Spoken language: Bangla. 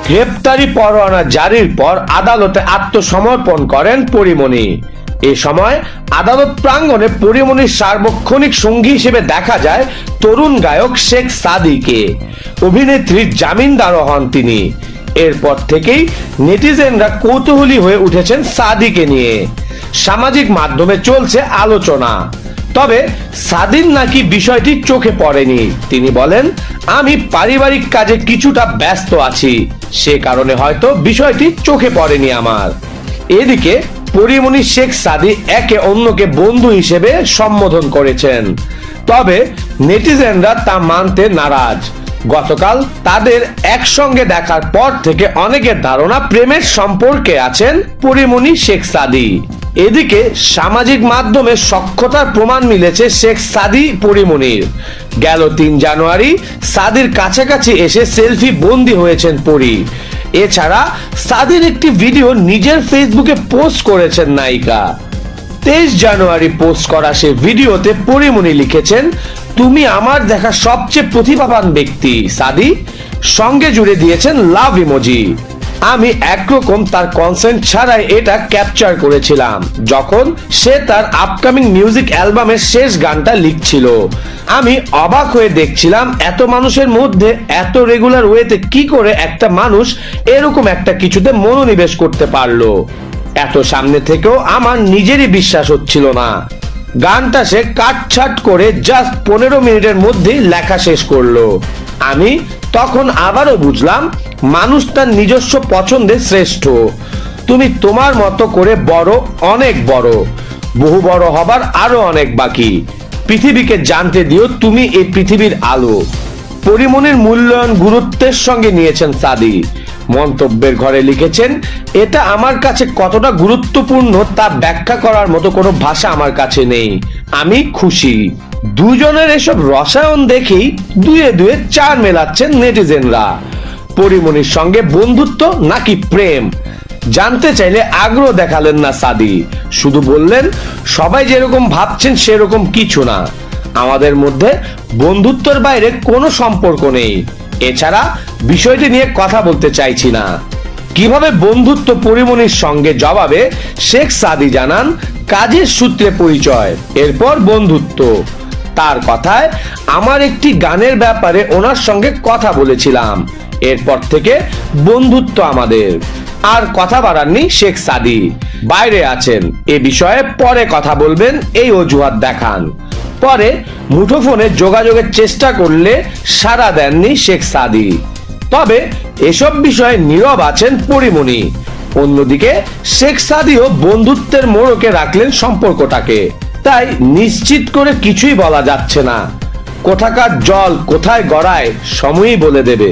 গ্রেপ্তারি পরোয়ানা জারির পর আদালতে আত্মসমর্পণ করেন পরীমনি। এ সময় আদালত প্রাঙ্গণে পরীমনির সার্বক্ষণিক সঙ্গী হিসেবে দেখা যায় তরুণ গায়ক শেখ সাদীকে। অভিনেত্রীর জামিনদারও হন তিনি। এরপর থেকেই নেটিজেনরা কৌতূহলী হয়ে উঠেছেন সাদীকে নিয়ে। সামাজিক মাধ্যমে চলছে আলোচনা। তবে সাদীর নাকি বিষয়টি চোখে পড়েনি। তিনি বলেন, আমি পারিবারিক কাজে কিছুটা ব্যস্ত আছি, সে কারণে হয়তো বিষয়টি চোখে পড়েনি আমার। এদিকে পরীমনি শেখ সাদী একে অন্যকে বন্ধু হিসেবে সম্বোধন করেছেন। তবে নেটিজেনরা তা মানতে নারাজ। গতকাল তাদের একসঙ্গে দেখার পর থেকে অনেকের ধারণা প্রেমের সম্পর্কে আছেন পরীমনি শেখ সাদী। এদিকে সামাজিক মাধ্যমে সখ্যতার প্রমাণ মিলেছে শেখ সাদী পরীমনির। গেল 3 জানুয়ারি সাদীর কাছাকাছি এসে সেলফি বন্দী হয়েছেন পরী। এছাড়া সাদীর একটি ভিডিও নিজের ফেসবুকে পোস্ট করেছেন নায়িকা। 23 জানুয়ারি পোস্ট করা সে ভিডিওতে পরীমনি লিখেছেন, তুমি আমার দেখা সবচেয়ে প্রতিভাবান ব্যক্তি সাদী। সঙ্গে জুড়ে দিয়েছেন লাভ ইমোজি। আমি একরকম তার কনসেন্ট ছাড়াই এটা ক্যাপচার করেছিলাম যখন সে তার আপকামিং মিউজিক অ্যালবামের শেষ গানটা লিখছিল। আমি অবাক হয়ে দেখছিলাম এত মানুষের মধ্যে এত রেগুলার ওয়েতে কি করে একটা মানুষ এরকম একটা কিছুতে মনোনিবেশ করতে পারলো। এত সামনে থেকেও আমার নিজেরই বিশ্বাস হচ্ছিল না। গানটা সে কাটছাট করে জাস্ট 15 মিনিটের মধ্যেই লেখা শেষ করলো। আমি তখন আবারও বুঝলাম মানুষ তার নিজস্ব পছন্দে শ্রেষ্ঠ। তুমি তোমার মতো করে বড়, অনেক বড়, বহু বড় হবার আরো অনেক বাকি। পৃথিবীকে জানতে দিও তুমি এই পৃথিবীর আলো। পরীমনির মূল্যায়ন গুরুত্বের সঙ্গে নিয়েছেন সাদী। মন্তব্যের ঘরে লিখেছেন, এটা আমার কাছে কতটা গুরুত্বপূর্ণ তা ব্যাখ্যা করার মতো কোনো ভাষা আমার কাছে নেই। আমি খুশি। দুজনের এসব রসায়ন দেখেই দুয়ে দুয়ে 4 মেলাচ্ছেন নেটিজেনরা। পরীমনির সঙ্গে বন্ধুত্ব নাকি প্রেম জানতে চাইলে আগ্রহ দেখালেন না সাদী। শুধু বললেন, সবাই যেরকম ভাবছেন সেরকম কিছু না। আমাদের মধ্যে বন্ধুত্বের বাইরে কোনো সম্পর্ক নেই। এছাড়া বিষয়টি নিয়ে কথা বলতে চাইছি না। কিভাবে বন্ধুত্ব পরীমনির সঙ্গে জবাবে শেখ সাদী জানান, কাজের সূত্রে পরিচয়, এরপর বন্ধুত্ব। তার কথায়, আমার একটি গানের ব্যাপারে ওনার সঙ্গে কথা বলেছিলাম, এরপর থেকে বন্ধুত্ব আমাদের। আর কথা বাড়াননি শেখ সাদী। বাইরে আছেন, এ বিষয়ে পরে কথা বলবেন এই অজুহাত দেখান। পরে মুঠোফোনে যোগাযোগের চেষ্টা করলে সাড়া দেননি শেখ সাদী। তবে এসব বিষয়ে নীরব আছেন পরীমনি। অন্যদিকে শেখ সাদীও বন্ধুত্বের মোড়কে রাখলেন সম্পর্কটাকে। তাই নিশ্চিত করে কিছুই বলা যাচ্ছে না। কোথাকার জল কোথায় গড়ায় সময়ই বলে দেবে।